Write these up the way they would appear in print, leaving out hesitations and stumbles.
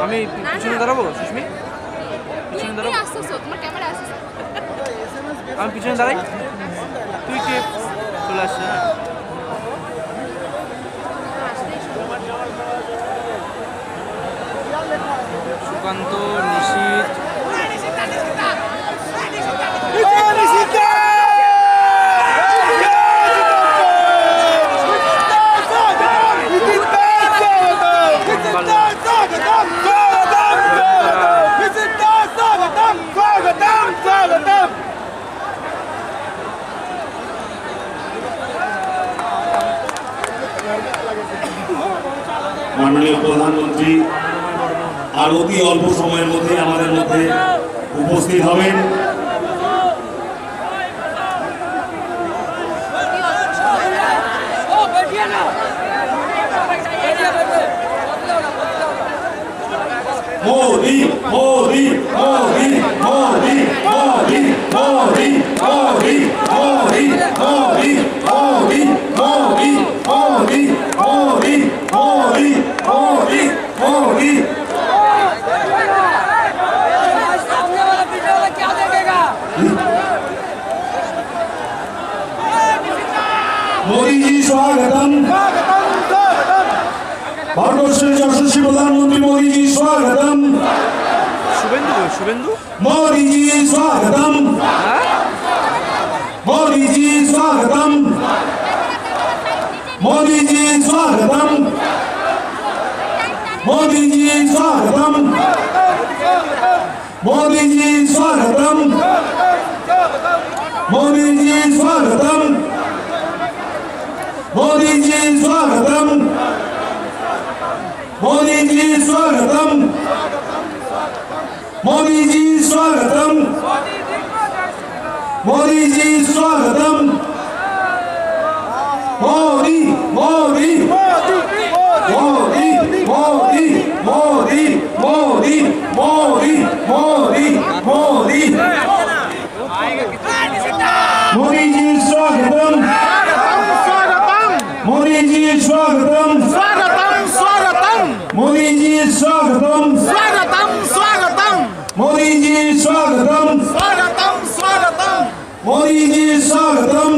আমি পিছনে দাঁড়াবো সুস্মি, পিছনে দাঁড়াবো, আমি পিছনে দাঁড়াই, তুই কে চলে আসছে। সুকান্ত, নিশীথ, মাননীয় প্রধানমন্ত্রী আর অতি অল্প সময়ের মধ্যে আমাদের মধ্যে উপস্থিত হবেন। মোদি মোদি মোদি মোদি মোদি মোদি মোদি মোদি মোদি মোদি মোদি মোদি মোদি মোদি মোদি মোদি मोदी जी स्वागतम। भारतवर्षের যশস্বী প্রধানমন্ত্রী मोदी जी स्वागतम। শুভেন্দু, শুভেন্দু, मोदी जी स्वागतम। मोदी जी स्वागतम। मोदी जी स्वागतम। मोदी जी स्वागतम। मोदी जी स्वागतम। मोदी जी स्वागतम। मोदी जी स्वागतम। मोदी जी स्वागतम। मोदी जी स्वागतम। मोदी जी स्वागतम। मोदी मोदी मोदी मोदी मोदी मोदी मोदी मोदी मोदी मोदी जी स्वागतम। मोदी जी स्वागतम। स्वागतम स्वागतम मोदी जी स्वागतम। स्वागतम स्वागतम मोदी जी स्वागतम। स्वागतम स्वागतम मोदी जी स्वागतम।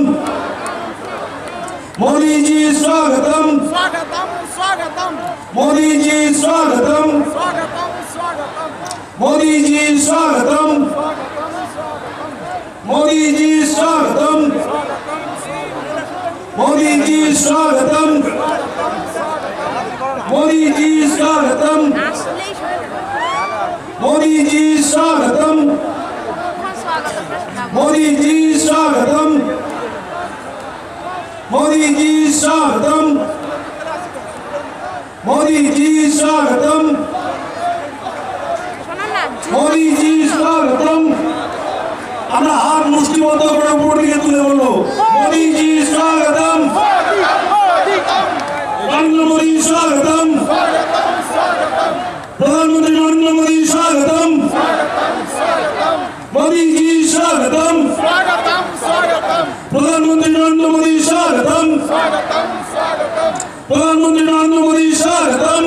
मोदी जी स्वागतम। स्वागतम स्वागतम मोदी जी स्वागतम। स्वागतम स्वागतम मोदी जी स्वागतम। मोदी जी स्वागतम। मोदी जी स्वागतम। मोदी जी स्वागतम। मोदी जी स्वागतम। मोदी जी स्वागतम। मोदी जी स्वागतम। मोदी जी स्वागतम। मोदी जी स्वागतम। আমরা হাত মুষ্টিবদ্ধ করে উপর দিকে তুলে বলবো मोदी जी स्वागतम। नरेंद्र मोदी स्वागतम। प्रधानमंत्री नरेंद्र मोदी स्वागतम। मोदी जी स्वागतम। स्वागतम स्वागतम प्रधानमंत्री नरेंद्र मोदी स्वागतम। स्वागतम स्वागतम प्रधानमंत्री नरेंद्र मोदी स्वागतम।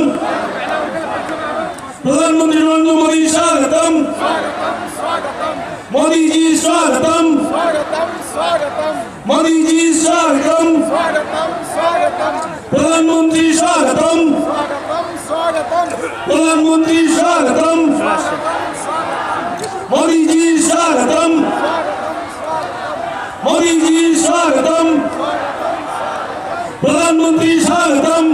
प्रधानमंत्री नरेंद्र मोदी स्वागतम। मोदी जी स्वागतम। स्वागतम स्वागतम मोदी जी स्वागतम। स्वागतम स्वागतम प्रधानमंत्री स्वागतम। स्वागतम स्वागतम प्रधानमंत्री स्वागतम। मोदी जी स्वागतम। मोदी जी स्वागतम। प्रधानमंत्री स्वागतम।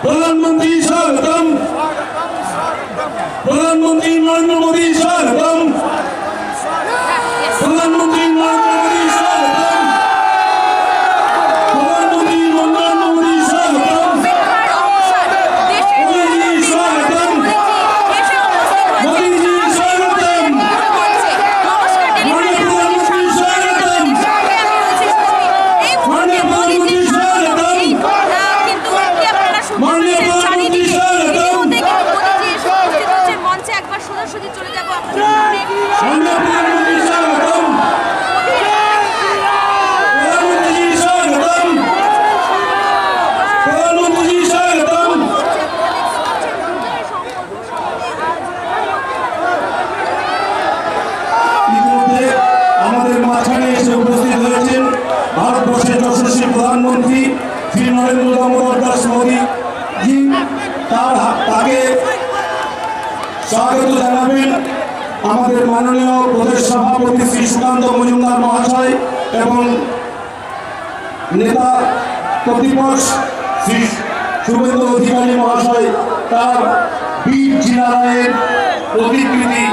प्रधानमंत्री स्वागतम। प्रधानमंत्री नरेंद्र मोदी स्वागतम। प्रधानमंत्री नरेंद्र मोदी स्वागतम। प्रधानमंत्री नरेंद्र मोदी स्वागतम। मोदी जी स्वागतम। मोदी जी स्वागतम। माननीय प्रधानमंत्री स्वागतम। माननीय प्रधानमंत्री स्वागतम। माननीय प्रधानमंत्री स्वागतम। মঞ্চে একবার সোজাসুজি চলে যাবো আপনাদের माननीय प्रधानमंत्री स्वागतम। স্বাগত জানাবেন আমাদের মাননীয় প্রদেশ সভাপতি শ্রী সুকান্ত মজুমদার মহাশয় এবং নেতা প্রতিপক্ষ শ্রী শুভেন্দু অধিকারী মহাশয় তার বীর জিনারায়ের প্রতিকৃতি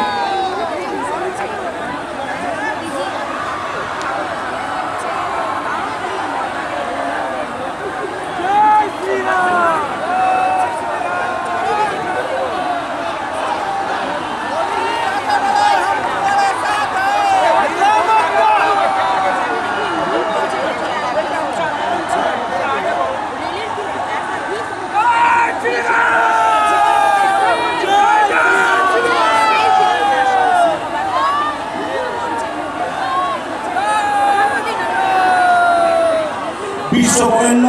বিশ্ববরেণ্য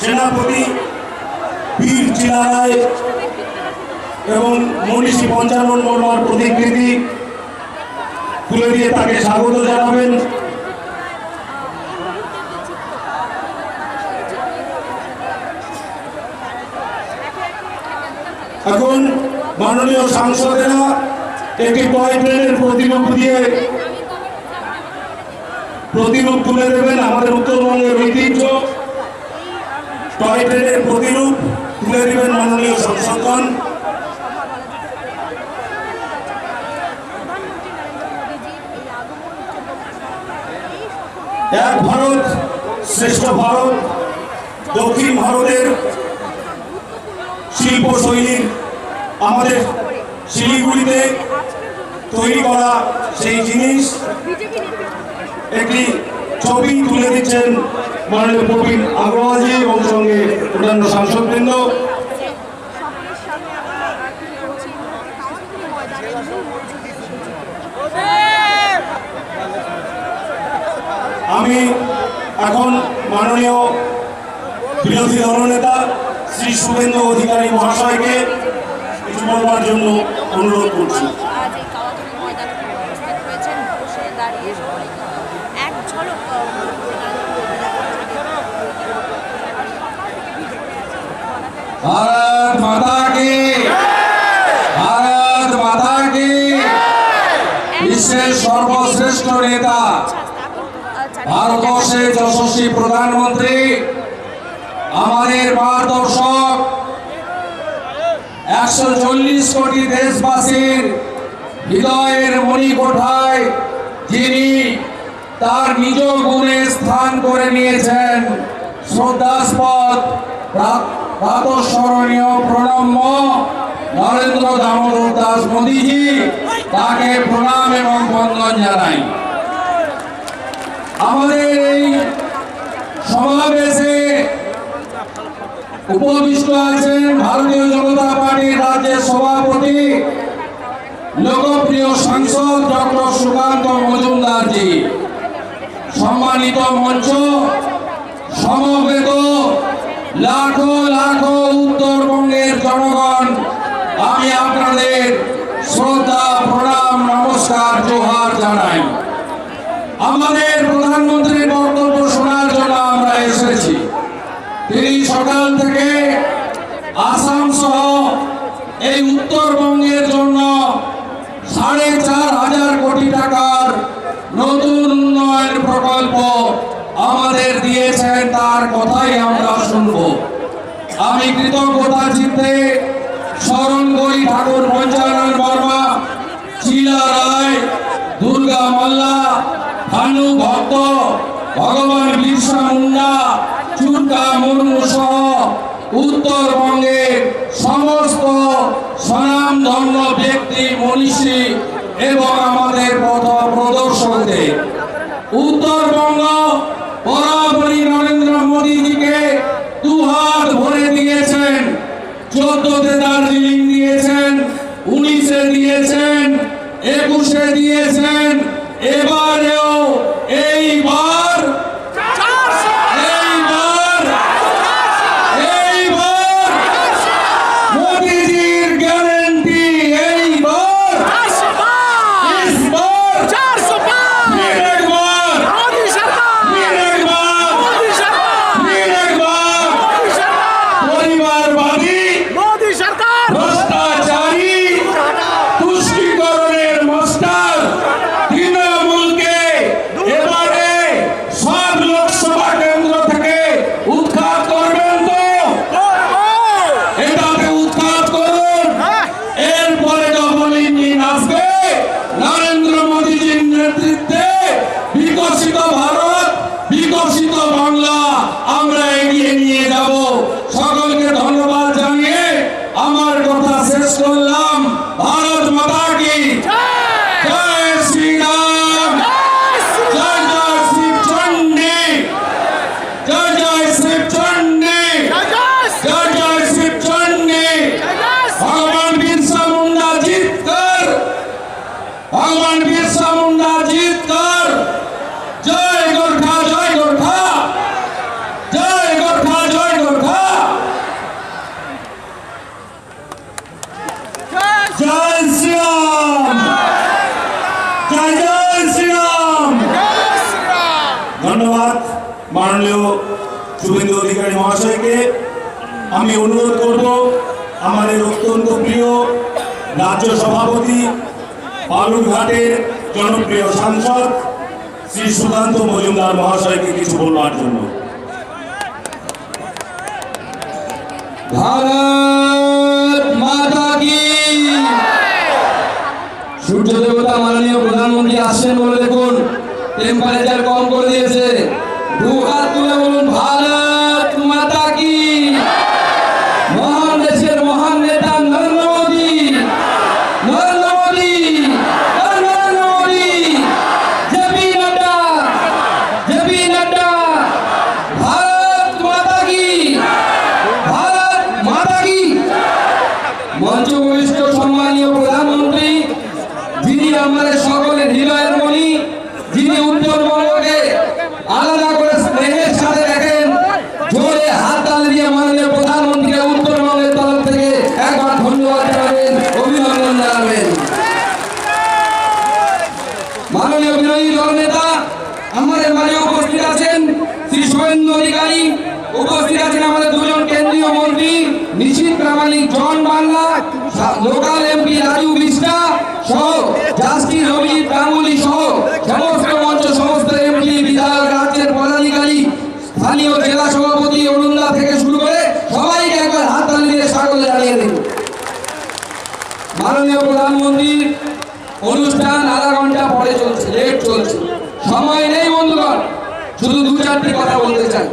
সেনাপতি বীর জিনারায় এবং মনীষী পঞ্চানন বর্মার প্রতিকৃতি তুলে দিয়ে তাকে স্বাগত জানাবেন। এখন মাননীয় সাংসদেরা একটি টয় ট্রেনের প্রতিরূপ তুলে দেবেন। আমাদের উত্তরবঙ্গের ঐতিহ্য টয় ট্রেনের প্রতিরূপ তুলে দেবেন মাননীয় সাংসদগণ। এক ভারত শ্রেষ্ঠ ভারত দক্ষিণ ভারতের শিল্পশৈলীর আমাদের শিলিগুড়িতে তৈরি করা সেই জিনিস একটি ছবি তুলে দিচ্ছেন মাননীয় প্রবীণ আগরওয়ালজি এবং সঙ্গে অন্যান্য সাংসদবৃন্দ। আমি এখন মাননীয় বিরোধী দলনেতা শ্রী শুভেন্দু অধিকারী মহাশয়কে কিছু বলবার জন্য অনুরোধ করছি। भारत माता की, भारत माता की। বিশ্বের সর্বশ্রেষ্ঠ নেতা ভারতবর্ষের যশস্বী প্রধানমন্ত্রী আমাদের মার্গদর্শক 140 কোটি দেশবাসীর হৃদয়ের মণিকোঠায় যিনি তার নিজ গুণে স্থান করে নিয়েছেন শ্রদ্ধাস্পদ প্রাতঃস্মরণীয় প্রণম্য নরেন্দ্র দামোদর দাস মোদীজি, তাকে প্রণাম এবং বন্দন জানাই। আমাদের এই সমাবেশে উপবিষ্ট আছেন ভারতীয় জনতা পার্টির রাজ্যের সভাপতি লোকপ্রিয় সাংসদ ডক্টর সুকান্ত মজুমদারজি, সম্মানিত মঞ্চ, সমবেত লাখো লাখো উত্তরবঙ্গের জনগণ, আমি আপনাদের শ্রদ্ধা প্রণাম নমস্কার জোহার জানাই। আমাদের প্রধানমন্ত্রীর বক্তব্য শোনার জন্য আমরা এসেছি। তিনি সকাল থেকে আসাম সহ এই উত্তরবঙ্গের জন্য 4,500 কোটি টাকার নতুন উন্নয়ন প্রকল্প আমাদের দিয়েছেন, তার কথাই আমরা শুনব। আমি কৃতজ্ঞতা চিত্তে স্মরণ করি ঠাকুর পঞ্চানন বর্মা, শিলা রায়, দুর্গা মাল্লা, ভানু ভক্ত, ভগবান বিরসা মুন্ডা, চুটকা মুর্মু সহ উত্তরবঙ্গের সমস্ত স্বনামধন্য ব্যক্তি, মনীষী এবং আমাদের পথ প্রদর্শকদের। উত্তরবঙ্গ বরাবরই নরেন্দ্র মোদীজিকে দুহাত ভরে দিয়েছেন। 14তে দার্জিলিং দিয়েছেন, 19-এ দিয়েছেন, 21-এ দিয়েছেন, এবারেও এইবার মোদীজির গ্যারান্টি এইবার পরিবারবাদী, ভ্রষ্টাচারী জয় শ্রীরাম, জয় জয় শ্রীরাম। ধন্যবাদ মাননীয় শুভেন্দু অধিকারী মহাশয়কে। আমি অনুরোধ করব আমাদের অত্যন্ত প্রিয় রাজ্য সভাপতি বালুরঘাটের জনপ্রিয় সাংসদ শ্রী সুকান্ত মজুমদার মহাশয়কে কিছু বলবার জন্য। ভারত মাতা কি। সূর্য দেবতা মাননীয় প্রধানমন্ত্রী আসছেন বলে দেখুন টেম্পারেচার কম করে দিয়েছে। দু হাত তুলে বলুন ভারত মাতা কি। মহান দেশের মহান নেতা নরেন্দ্র মোদী, নরেন্দ্র মোদী, নরেন্দ্র মোদী, জেপি নাড্ডা, জেপি নাড্ডা। ভারত মাতা কি, ভারত মাতা কি। মঞ্চ উপবিষ্ট সম্মানীয় প্রধানমন্ত্রী, যিনি আমাদের সকলের হৃদয়ের মণি, যিনি উত্তরবঙ্গকে আলাদা করে স্নেহের সাথে দেখেন, জোরে হাততালি দিয়ে মাননীয় প্রধানমন্ত্রীকে উত্তরবঙ্গের তরফ থেকে একবার ধন্যবাদ জানাবেন, অভিনন্দন জানাবেন। মাননীয় বিরোধী দল নেতা আমাদের মাঝে উপস্থিত আছেন শ্রী শুভেন্দু অধিকারী, উপস্থিত আছেন আমাদের দুজন কেন্দ্রীয় মন্ত্রী নিশীথ প্রামাণিক, জন বাংলা, লোকাল এমপি রাজু বিষ্টা সহ জাস্টিস অভিজিৎ গাঙ্গুলি সহ সমস্ত মঞ্চ, সমস্ত এমপি, বিধায়ক, রাজ্যের পদাধিকারী, স্থানীয় জেলা সভাপতি অরুণদা থেকে শুরু করে সবাইকে একবার হাততালি দিয়ে স্বাগত জানিয়ে দিন। মাননীয় প্রধানমন্ত্রীর অনুষ্ঠান আধা ঘন্টা পরে চলছে, লেট চলছে, সময় নেই বন্ধুগণ। শুধু দু চারটি কথা বলতে চাই।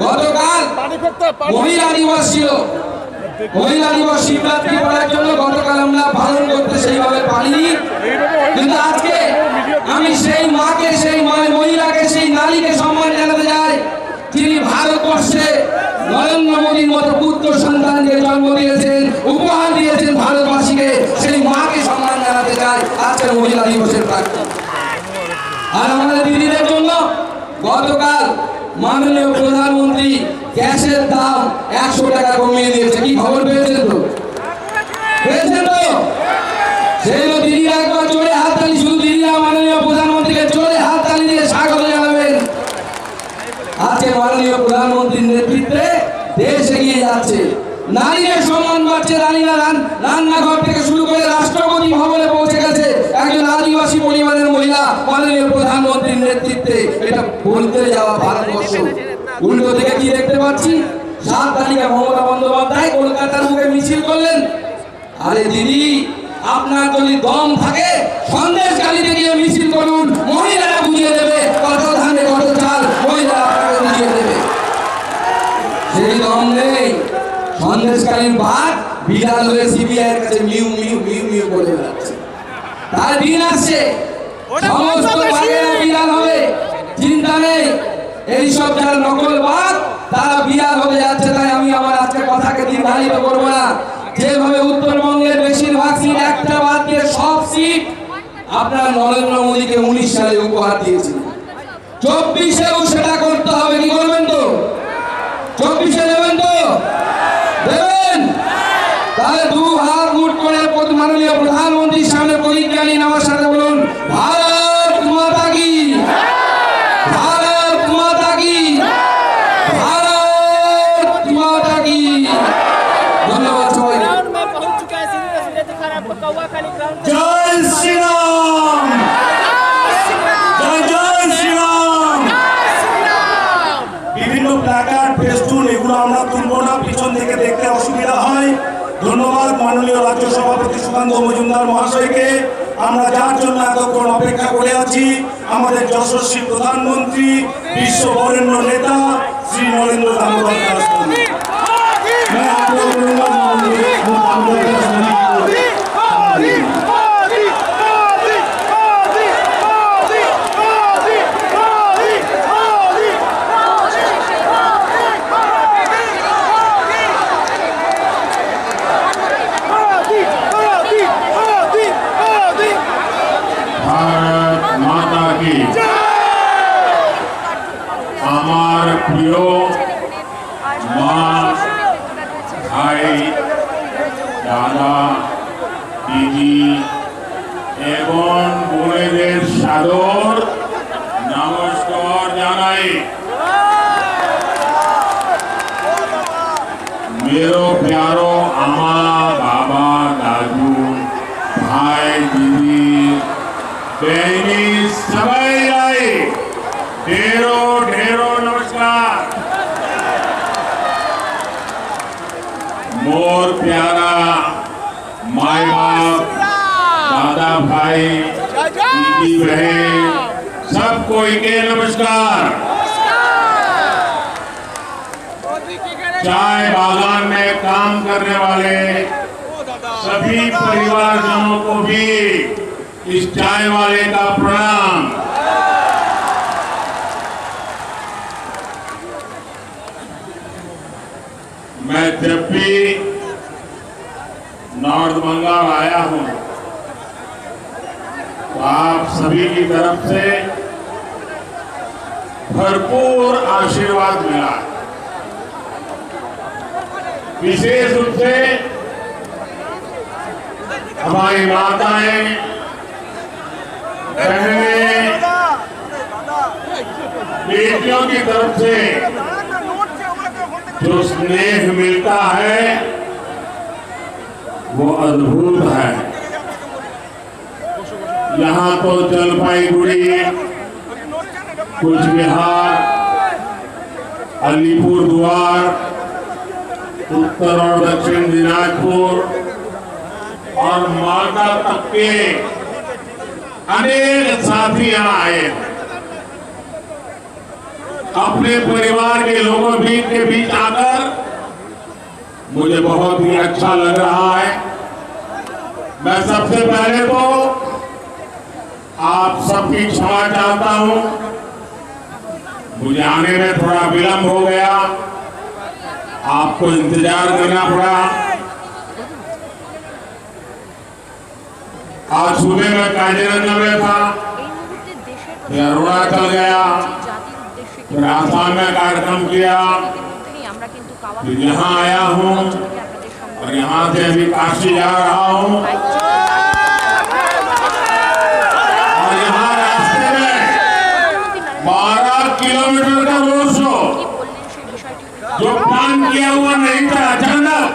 গতকাল মহিলা দিবস ছিল, মহিলা দিবস শিবরাত্রি করার জন্য গতকাল আমরা পালন করতে সেইভাবে পারিনি, কিন্তু আজকে আমি সেই মাকে, সেই মহিলাকে, সেই নারীকে সম্মান জানাতে চাই যিনি ভারতবর্ষে নরেন্দ্র মোদীর মতো পুত্র সন্তানকে জন্ম দিয়েছেন, উপহার দিয়েছেন ভারতবাসীকে। সেই মাকে সম্মান জানাতে চাই আজকের মহিলা দিবসের প্রাক্কালে। আর আমাদের দিদিদের জন্য গতকাল মাননীয় প্রধানমন্ত্রী গ্যাসের দাম 100 টাকা কমিয়ে দিয়েছে। কি খবর পেয়েছেন তো? পেয়েছেন তো? সেই দিদিরা একবার জোরে হাততালি, শুধু দিদিরা মাননীয় প্রধানমন্ত্রীকে জোরে হাততালি দিয়ে স্বাগত জানাবেন। আজকে মাননীয় প্রধানমন্ত্রীর নেতৃত্বে দেশ এগিয়ে যাচ্ছে, নারীদের সম্মান বাড়ছে। নারীরা রান্নাঘর থেকে শুরু করে রাষ্ট্রপতি ভবনে পৌঁছে গেছে একজন আদিবাসী পরিবারের মহিলা মাননীয় প্রধানমন্ত্রীর নেতৃত্বে। এটা বলতে যাওয়া ভারতবর্ষ। উল্টো থেকে কি দেখতে পাচ্ছি? 7 তারিখে মমতা বন্দ্যোপাধ্যায় কলকাতার মুখে মিছিল করলেন। আরে দিদি, আপনার যদি দম থাকে সন্দেশখালীতে গিয়ে মিছিল করুন, মহিলারা বুঝিয়ে দেবে কত ধানে কত চাল, মহিলারা আপনাকে বুঝিয়ে দেবে। সেই দম নেই। সন্দেশখালীর বাদ বিড়াল হয়ে সিবিআই এর কাছে মিউ মিউ মিউ মিউ করে বেড়াচ্ছে। তার দিন আসছে, সমস্ত বাঘেরা বিড়াল হবে, চিন্তা নেই। এইসব যারা নকলবাদ তারা বিড়াল হয়ে যাচ্ছে। তাই আমি আমার আজকে কথাকে দীর্ঘায়িত করবো না। যেভাবে উত্তরবঙ্গের বেশিরভাগ সিট একটা বাদ দিয়ে সব সিট আপনার নরেন্দ্র মোদীকে 19 সালে উপহার দিয়েছিল, 24-এও সেটা করতে হবে। কি করবেন তো? 24-এ দেবেন তো? দেবেন? তাহলে 2 হাত মুঠ করে মাননীয় প্রধানমন্ত্রীর সামনে প্রতিজ্ঞা নিন, আমার সাথে বলুন ভারত মাতা কি, ভারত মাতা কি, ভারত মাতা কি। ধন্যবাদ সবাইকে। জয় শ্রীরাম, জয় জয় শ্রীরাম। বিভিন্ন প্ল্যাকার্ড, ফেস্টুন এগুলো আমরা তুলবো না, পিছন থেকে দেখতে অসুবিধা হয়। ধন্যবাদ মাননীয় রাজ্য সভাপতি সুকান্ত মজুমদার মহাশয়কে। আমরা যার জন্য এতক্ষণ অপেক্ষা করে আছি, আমাদের যশস্বী প্রধানমন্ত্রী, বিশ্ব বরেণ্য নেতা শ্রী নরেন্দ্র দামোদর দাস মোদী। मैं आप लोगों भारत माता की। আমার প্রিয় মা, ভাই, দাদা, प्यारो आमा बाबा दादू भाई दीदी बहनी सबाई आई ढेरों ढेरों नमस्कार। मोर प्यारा माई बाप दादा भाई दीदी बहन सब कोई के नमस्कार। चाय बागान में काम करने वाले सभी परिवारजनों को भी इस चाय वाले का प्रणाम। मैं जब भी नॉर्थ बंगाल आया हूं तो आप सभी की तरफ से भरपूर आशीर्वाद मिला। विशेष रूप से हमारी माताएं बहनें बेटियों की तरफ से जो स्नेह मिलता है वो अद्भुत है। यहाँ तो जलपाईगुड़ी, कूच बिहार, अलीपुरद्वार, उत्तर और दक्षिण दिनाजपुर और मालदा तक के अनेक साथी यहाँ आए। अपने परिवार के लोगों के बीच आकर मुझे बहुत ही अच्छा लग रहा है। मैं सबसे पहले तो आप सबकी क्षमा चाहता हूं, मुझे आने में थोड़ा विलंब हो गया, आपको इंतजार करना पड़ा। आज सुबह मैं काजीरंगा में था, फिर अरुणाचल गया, फिर आसाम में कार्यक्रम किया, फिर यहाँ आया हूँ और यहाँ से अभी काशी जा रहा हूँ। और यहाँ रास्ते में 12 किलोमीटर का रोड शो जो प्लान किया हुआ नहीं था, अचानक,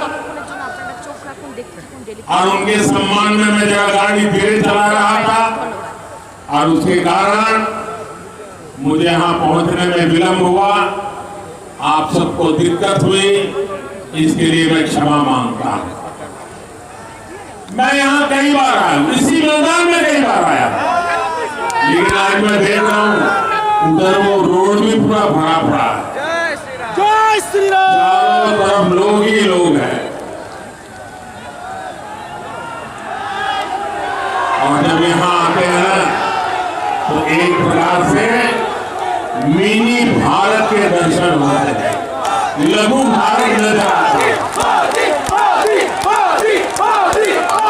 और उनके सम्मान में मैं जरा गाड़ी धीरे चला रहा था और उसके कारण मुझे यहाँ पहुंचने में विलंब हुआ। आप सबको दिक्कत हुई, इसके लिए मैं क्षमा मांगता हूँ। मैं यहाँ कई बार आया हूँ, इसी मैदान में कई बार आया हूँ, लेकिन आज मैं देख रहा हूँ उधर वो रोड भी पूरा भरा पड़ा है, चारों तरफ लोग ही लोग हैं। और जब यहाँ आते हैं तो एक प्रकार से मिनी भारत के दर्शन होते हैं, लघु भारत नजर आते हैं।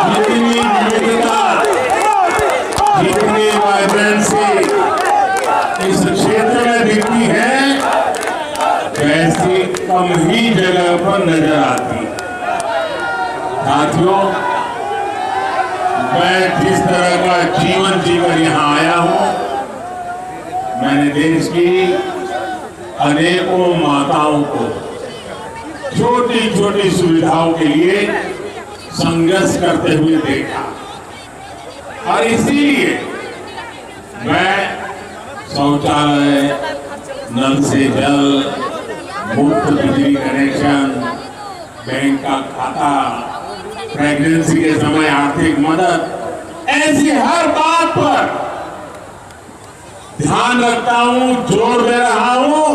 जितनी विविधता, जितनी वाइब्रेंसी इस क्षेत्र में दिखती है, वैसी कम ही जगह पर नजर आती है। साथियों, मैं जिस तरह का जीवन जीकर यहाँ आया हूँ, मैंने देश की अनेकों माताओं को छोटी छोटी सुविधाओं के लिए संघर्ष करते हुए देखा, और इसीलिए मैं शौचालय, नल से जल, मुफ्त बिजली कनेक्शन, बैंक का खाता, प्रेगनेंसी के समय आर्थिक मदद, ऐसी हर बात पर ध्यान रखता हूं, जोर दे रहा हूं,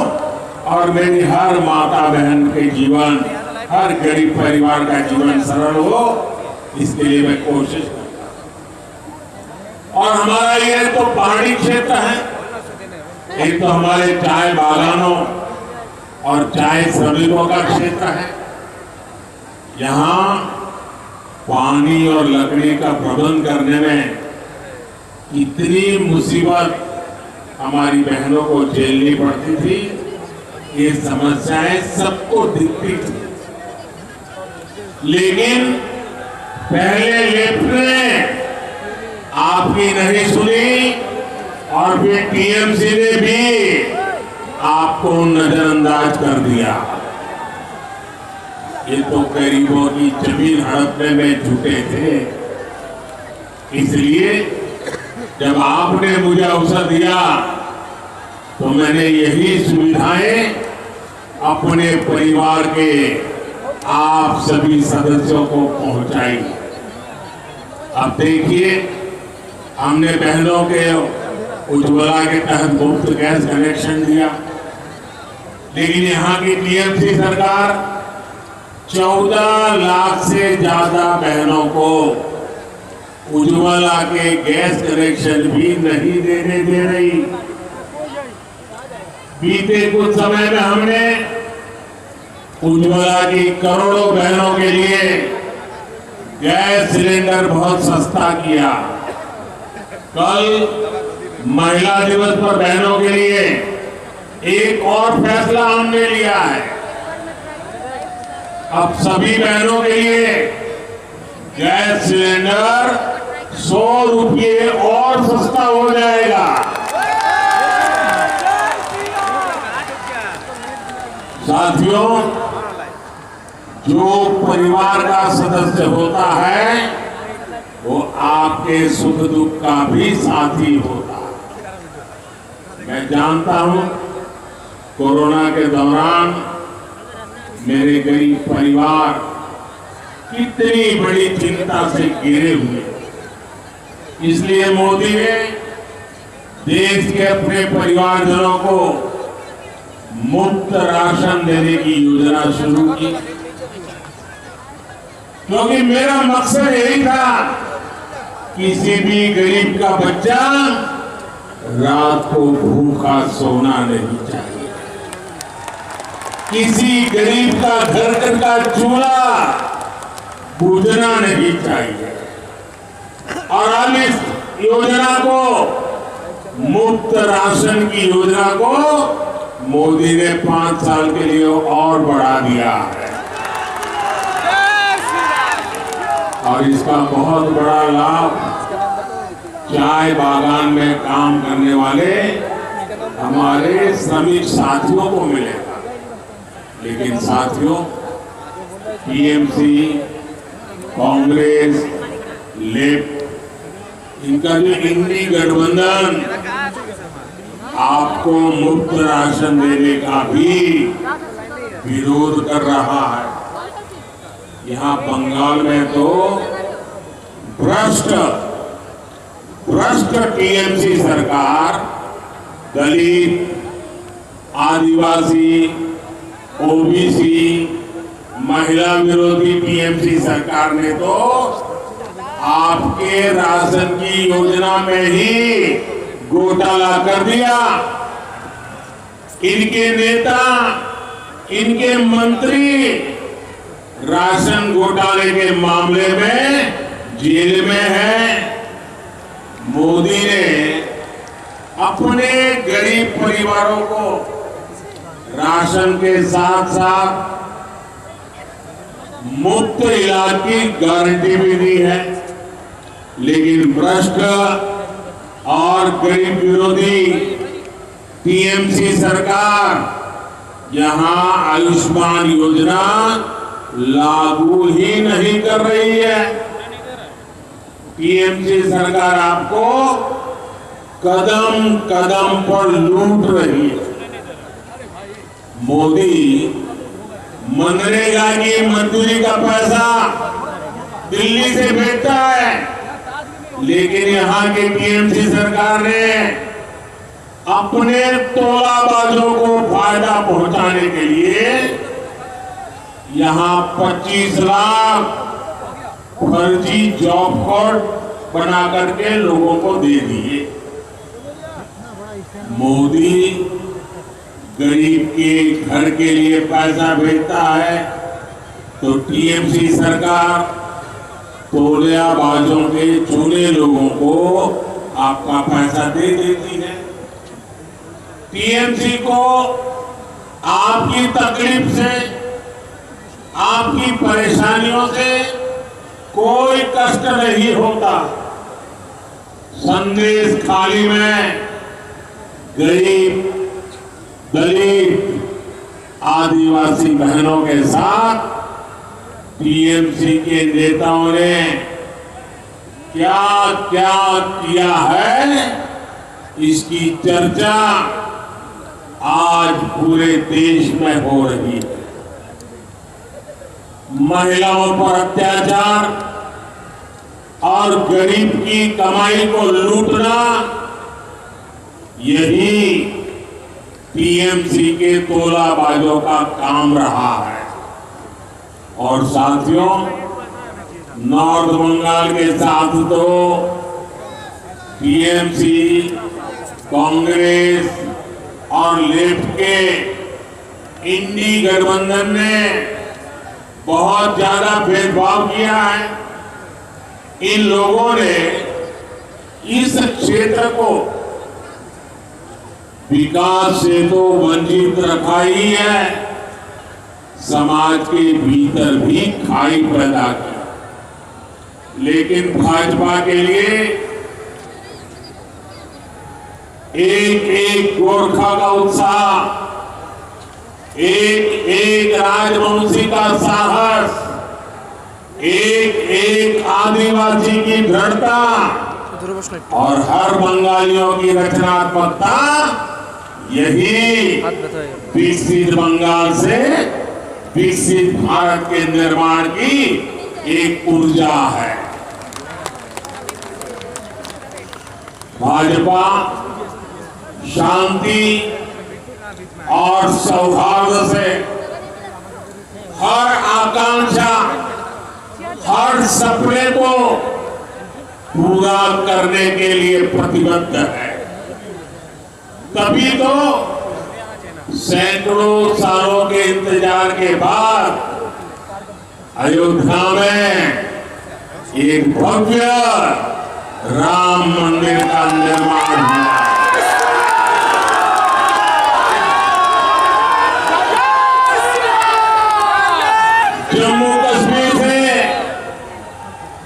और मेरी हर माता बहन के जीवन, हर गरीब परिवार का जीवन सरल हो, इसके लिए मैं कोशिश करता हूं। और हमारा ये तो पहाड़ी क्षेत्र है, एक तो हमारे चाय बागानों और चाय श्रमिकों का क्षेत्र है। यहाँ पानी और लकड़ी का प्रबंध करने में इतनी मुसीबत हमारी बहनों को झेलनी पड़ती थी, ये समस्याएं सबको दिखती थी, लेकिन पहले लेफ्ट ने आपकी नहीं सुनी और फिर टीएमसी ने भी आपको नजरअंदाज कर दिया। ये तो गरीबों की जमीन हड़पने में जुटे थे। इसलिए जब आपने मुझे अवसर दिया तो मैंने यही सुविधाएं अपने परिवार के आप सभी सदस्यों को पहुंचाई। अब देखिए, हमने बहनों के उज्ज्वला के तहत मुफ्त गैस कनेक्शन दिया, लेकिन यहाँ की टीएमसी सरकार 14 लाख से ज्यादा बहनों को उज्ज्वला के गैस कनेक्शन भी नहीं देने दे रही। बीते कुछ समय में हमने उज्ज्वला की करोड़ों बहनों के लिए गैस सिलेंडर बहुत सस्ता किया। कल महिला दिवस पर बहनों के लिए एक और फैसला हमने लिया है। अब सभी बहनों के लिए गैस सिलेंडर 100 रुपये और सस्ता हो जाएगा। साथियों, जो परिवार का सदस्य होता है वो आपके सुख दुख का भी साथी होता है। मैं जानता हूं कोरोना के दौरान मेरे गरीब परिवार कितनी बड़ी चिंता से घिरे हुए, इसलिए मोदी ने देश के अपने परिवारजनों को मुफ्त राशन देने की योजना शुरू की, क्योंकि मेरा मकसद यही था, किसी भी गरीब का बच्चा रात को भूखा सोना नहीं चाहिए, किसी गरीब का घर का चूल्हा बुझना नहीं चाहिए। और अब इस योजना को, मुफ्त राशन की योजना को मोदी ने 5 साल के लिए और बढ़ा दिया है, और इसका बहुत बड़ा लाभ चाय बागान में काम करने वाले हमारे श्रमिक साथियों को मिलेगा। लेकिन साथियों, टीएमसी, कांग्रेस, लेफ्ट, इनका जो इंडी गठबंधन आपको मुफ्त राशन देने का भी विरोध कर रहा है। यहाँ बंगाल में तो भ्रष्ट टीएमसी सरकार दलित, आदिवासी, ओबीसी, महिला विरोधी टीएमसी सरकार ने तो आपके राशन की योजना में ही घोटाला कर दिया। इनके नेता, इनके मंत्री राशन घोटाले के मामले में जेल में है। मोदी ने अपने गरीब परिवारों को राशन के साथ साथ मुफ्त इलाज की गारंटी भी दी है, लेकिन भ्रष्ट और गरीब विरोधी टीएमसी सरकार यहां आयुष्मान योजना लागू ही नहीं कर रही है। टीएमसी सरकार आपको कदम कदम पर लूट रही है। मोदी मनरेगा की मजदूरी का पैसा दिल्ली से भेजता है, लेकिन यहाँ की टीएमसी सरकार ने अपने तोलाबाजों को फायदा पहुंचाने के लिए यहाँ 25 लाख फर्जी जॉब कार्ड बना करके लोगों को दे दिए। मोदी गरीब के घर के लिए पैसा भेजता है तो टीएमसी सरकार तोलियाबाजों के चुने लोगों को आपका पैसा दे देती है। टीएमसी को आपकी तकलीफ से, आपकी परेशानियों से कोई कष्ट नहीं होता। संदेश खाली में गरीब, दलित, आदिवासी बहनों के साथ टीएमसी के नेताओं ने क्या क्या किया है, इसकी चर्चा आज पूरे देश में हो रही है। महिलाओं पर अत्याचार और गरीब की कमाई को लूटना, यही टीएमसी के तोलाबाजों का काम रहा है। और साथियों, नॉर्थ बंगाल के साथ तो टीएमसी, कांग्रेस और लेफ्ट के इंडी गठबंधन ने बहुत ज्यादा भेदभाव किया है। इन लोगों ने इस क्षेत्र को विकास से तो वंचित रखा ही है, समाज के भीतर भी खाई पैदा की। लेकिन भाजपा के लिए एक एक गोरखा का उत्साह, एक एक राजवंशी का साहस, एक एक आदिवासी की दृढ़ता और हर बंगालियों की रचनात्मकता, यही विकसित बंगाल से विकसित भारत के निर्माण की एक ऊर्जा है। भाजपा शांति और सौहार्द से हर आकांक्षा, हर सपने को पूरा करने के लिए प्रतिबद्ध है। तभी तो सैकड़ों सालों के इंतजार के बाद अयोध्या में एक भव्य राम मंदिर का निर्माण हुआ। जम्मू कश्मीर से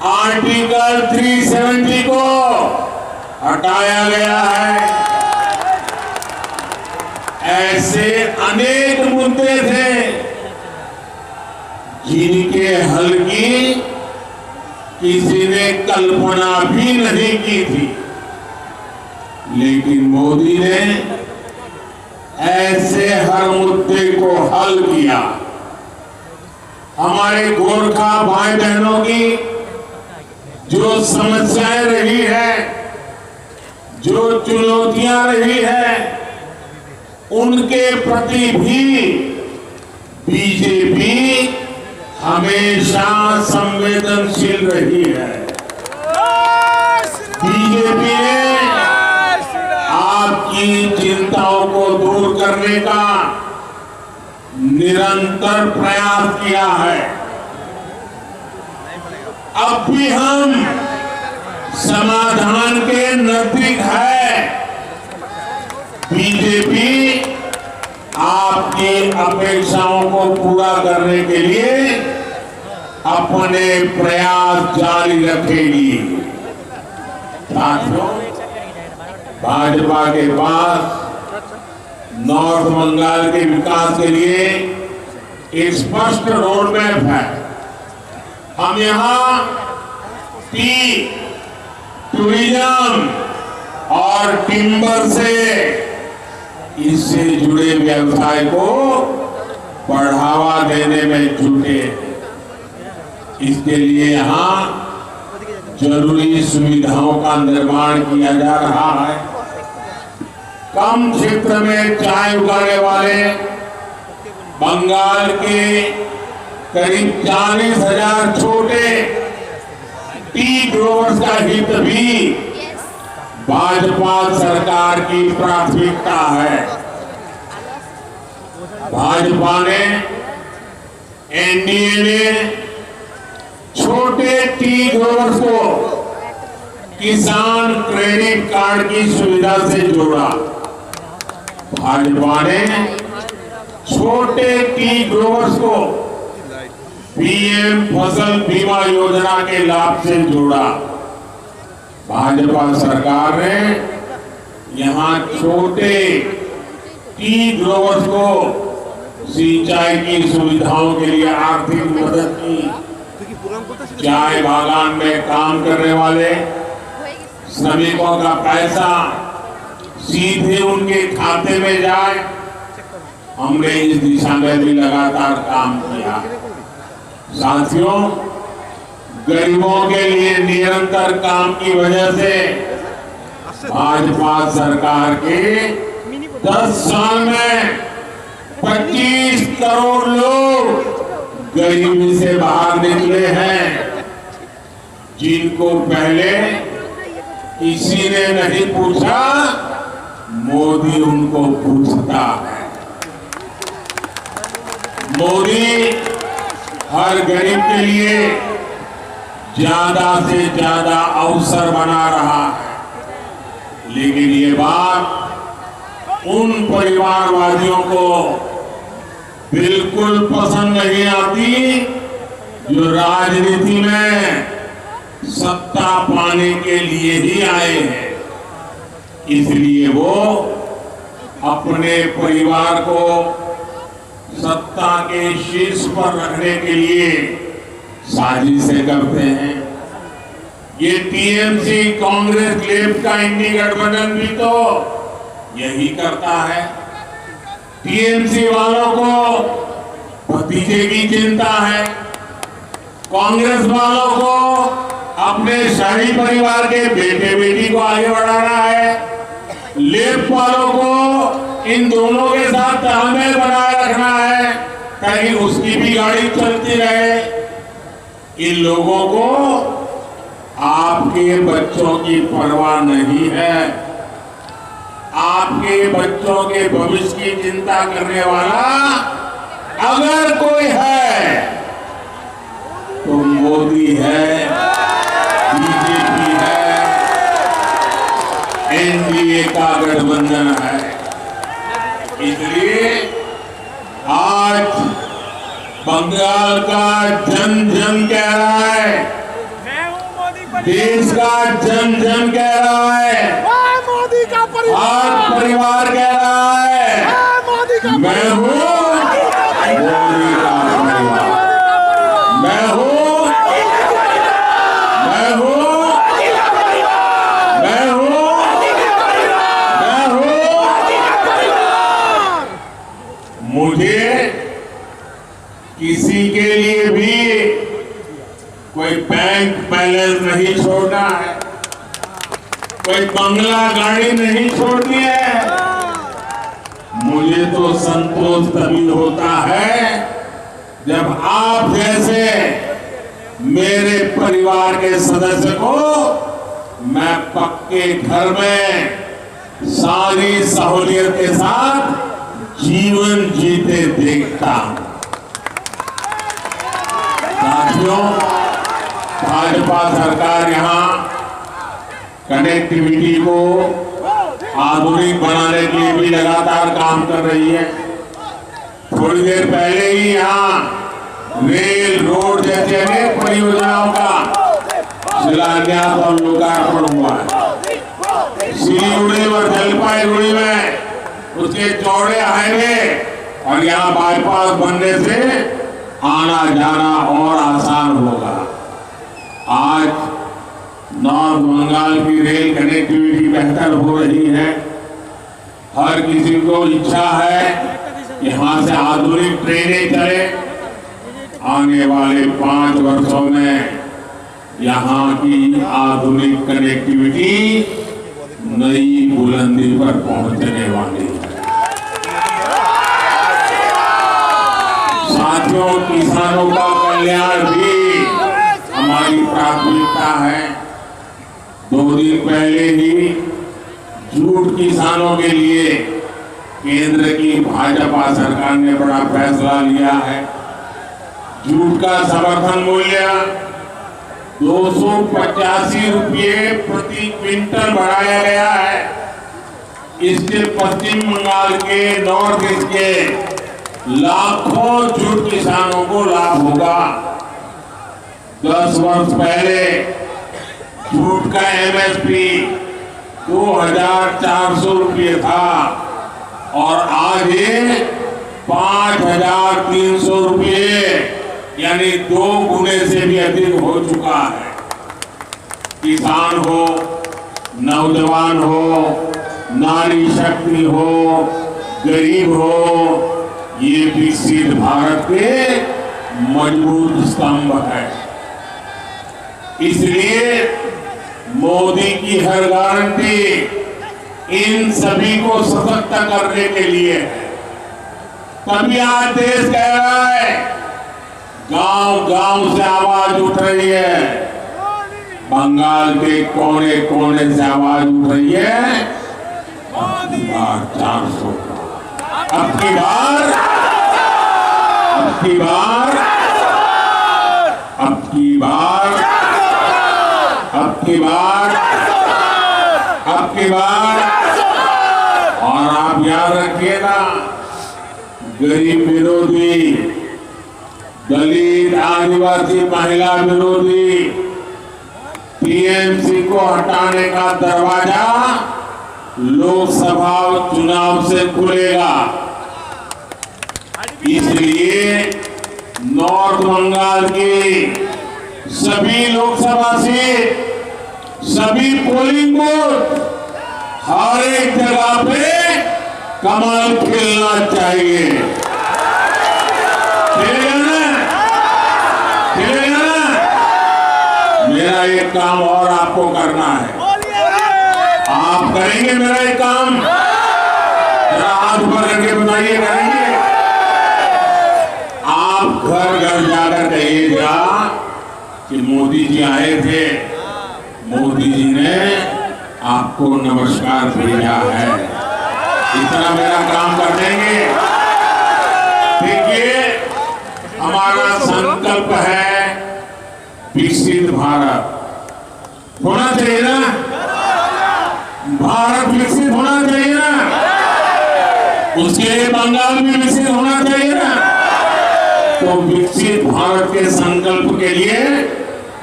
आर्टिकल 370 को हटाया गया है। ऐसे अनेक मुद्दे थे जिनके हल की किसी ने कल्पना भी नहीं की थी, लेकिन मोदी ने ऐसे हर मुद्दे को हल किया। हमारे गोरखा भाई बहनों की जो समस्याएं रही है, जो चुनौतियां रही है, उनके प्रति भी बीजेपी हमेशा संवेदनशील रही है। बीजेपी ने आपकी चिंताओं को दूर करने का निरंतर प्रयास किया है। अब भी हम समाधान के नजदीक है। बीजेपी आपकी अपेक्षाओं को पूरा करने के लिए अपने प्रयास जारी रखेगी। साथियों, भाजपा के पास नॉर्थ बंगाल के विकास के लिए एक स्पष्ट रोड मैप है। हम यहाँ टी, टूरिज्म और टिम्बर से इससे जुड़े व्यवसाय को बढ़ावा देने में जुटे। इसके लिए यहाँ जरूरी सुविधाओं का निर्माण किया जा रहा है। कम क्षेत्र में चाय उगाने वाले बंगाल के करीब 40,000 छोटे टी ग्रोवर्स का हित भी भाजपा सरकार की प्राथमिकता है। भाजपा ने, एनडीए ने छोटे टी ग्रोवर्स को किसान क्रेडिट कार्ड की सुविधा से जोड़ा। भाजपा ने छोटे टी ग्रोवर्स को पीएम फसल बीमा योजना के लाभ से जोड़ा। भाजपा सरकार ने यहाँ छोटे टी ग्रोवर्स को सिंचाई की सुविधाओं के लिए आर्थिक मदद की, चाय बागान में काम करने वाले श्रमिकों का पैसा सीधे उनके खाते में जाए, हमने इस दिशा में भी लगातार काम किया। साथियों, गरीबों के लिए निरंतर काम की वजह से भाजपा सरकार के 10 साल में 25 करोड़ लोग गरीबी से बाहर निकले हैं, जिनको पहले किसी ने नहीं पूछा, मोदी उनको पूछता है। मोदी हर गरीब के लिए ज्यादा से ज्यादा अवसर बना रहा है, लेकिन ये बात उन परिवारवादियों को बिल्कुल पसंद नहीं आती जो राजनीति में सत्ता पाने के लिए ही आए हैं। इसलिए वो अपने परिवार को सत्ता के शीर्ष पर रखने के लिए साजिशें करते हैं। ये टीएमसी कांग्रेस लेफ्ट का इंडी गठबंधन भी तो यही करता है। टीएमसी वालों को भतीजे की चिंता है, कांग्रेस वालों को अपने शाही परिवार के बेटे बेटी को आगे बढ़ाना है, लेफ्ट वालों को इन दोनों के साथ तालमेल बनाए रखना है ताकि उसकी भी गाड़ी चलती रहे। इन लोगों को आपके बच्चों की परवाह नहीं है। आपके बच्चों के भविष्य की चिंता करने वाला अगर कोई है तो मोदी है, बीजेपी है, एनडीए का गठबंधन है। इसलिए आज बंगाल का जन जन कह रहा है, देश का जन जन कह रहा है, मोदी का हर परिवार कह रहा है, मैं हूँ मोदी का परिवार, मैं हूँ, मैं हूँ, मैं हूँ, मैं हूँ। मुझे किसी के लिए भी कोई बैंक बैलेंस नहीं छोड़ना है, कोई बंगला गाड़ी नहीं छोड़नी है। मुझे तो संतोष तभी होता है जब आप जैसे मेरे परिवार के सदस्य को मैं पक्के घर में सारी सहूलियत के साथ जीवन जीते देखता हूं। साथियों, भाजपा सरकार यहाँ कनेक्टिविटी को आधुनिक बनाने के लिए भी लगातार काम कर रही है। थोड़ी देर पहले ही यहाँ रेल, रोड जैसे अनेक परियोजनाओं का शिलान्यास और लोकार्पण हुआ है। सिलीगुड़ी और जलपाईगुड़ी में उसके चौड़े हाईवे और यहाँ बाईपास बनने से आना जाना और आसान होगा। आज नॉर्थ बंगाल की रेल कनेक्टिविटी बेहतर हो रही है। हर किसी को इच्छा है यहाँ से आधुनिक ट्रेनें चले। आने वाले 5 वर्षों में यहाँ की आधुनिक कनेक्टिविटी नई बुलंदी पर पहुंचने वाली है। साथियों, किसानों का कल्याण भी हमारी प्राथमिकता है। 2 दिन पहले ही जूट किसानों के लिए केंद्र की भाजपा सरकार ने बड़ा फैसला लिया है। जूट का समर्थन मूल्य 285 रुपये प्रति क्विंटल बढ़ाया गया है। इससे पश्चिम बंगाल के नॉर्थ ईस्ट के लाखों जूट किसानों को लाभ होगा। 10 वर्ष पहले जूट का एमएसपी 2400 रुपये था और आज ये 5,300 रुपये यानी 2 गुने से भी अधिक हो चुका है। किसान हो, नौजवान हो, नारी शक्ति हो, गरीब हो, ये विकसित भारत के मजबूत स्तंभ है। इसलिए मोदी की हर गारंटी इन सभी को सशक्त करने के लिए है। तभी आज देश कह रहा है, गांव-गांव से आवाज उठ रही है, बंगाल के कोने कोने से आवाज उठ रही है, 400 अब की बार और आप याद रखिएगा, गरीब विरोधी, दलित आदिवासी महिला विरोधी टीएमसी को हटाने का दरवाजा लोकसभा चुनाव से खुलेगा। इसलिए नॉर्थ बंगाल की सभी लोकसभा सीट, सभी पोलिंग बूथ, हर एक जगह पे कमल खिलना चाहिए। खिलेगा ना? मेरा एक काम और आपको करना है। आप करेंगे मेरा एक काम? जरा हाथ ऊपर करके बताइए, करेंगे? आप घर घर जाकर कहिएगा कि मोदी जी आए थे, मोदी जी ने आपको नमस्कार भेजा है। इतना मेरा काम कर देंगे। देखिए, हमारा संकल्प है विकसित भारत होना चाहिए ना। भारत विकसित होना चाहिए ना, उसके लिए बंगाल भी विकसित होना चाहिए ना। तो विकसित भारत के संकल्प के लिए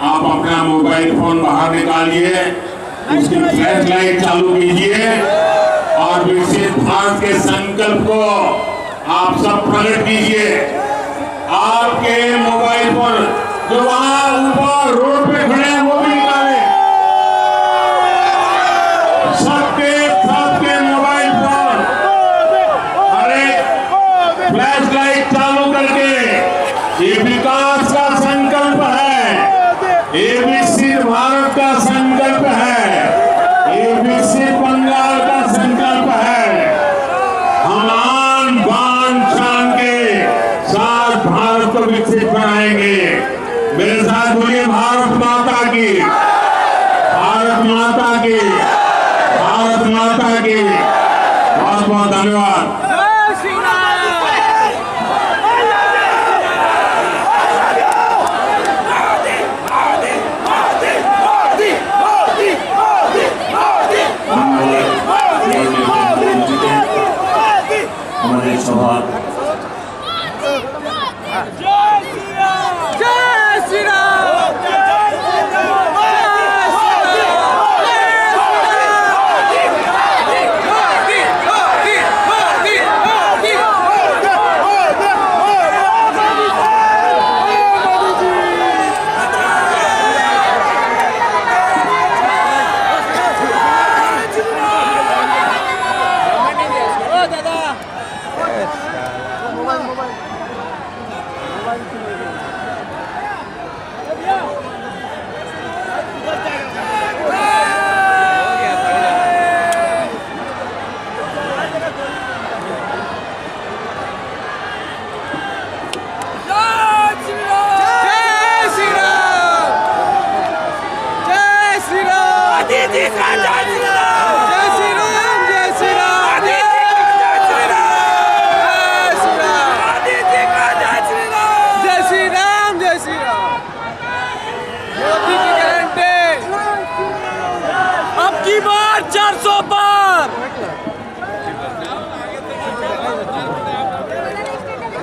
आप अपना मोबाइल फोन बाहर निकालिए, उसकी फ्लैश लाइट चालू कीजिए और विकसित भारत के संकल्प को आप सब प्रकट कीजिए। आपके मोबाइल फोन जो वहां ऊपर रोड पे खड़े हैं वो भी निकाले, सबके मोबाइल फोन अरे फ्लैश लाइट चालू करके, ये विकास का संकल्प है, ये विकसित भारत का संकल्प है, ये विकसित बंगाल का संकल्प है। हम आन बान शान के साथ भारत को विकसित बनाएंगे। मेरे साथ बोलिए, भारत माता की, भारत माता की, भारत माता की। बहुत बहुत धन्यवाद। हमारे सवाल अब की बार 400 पार।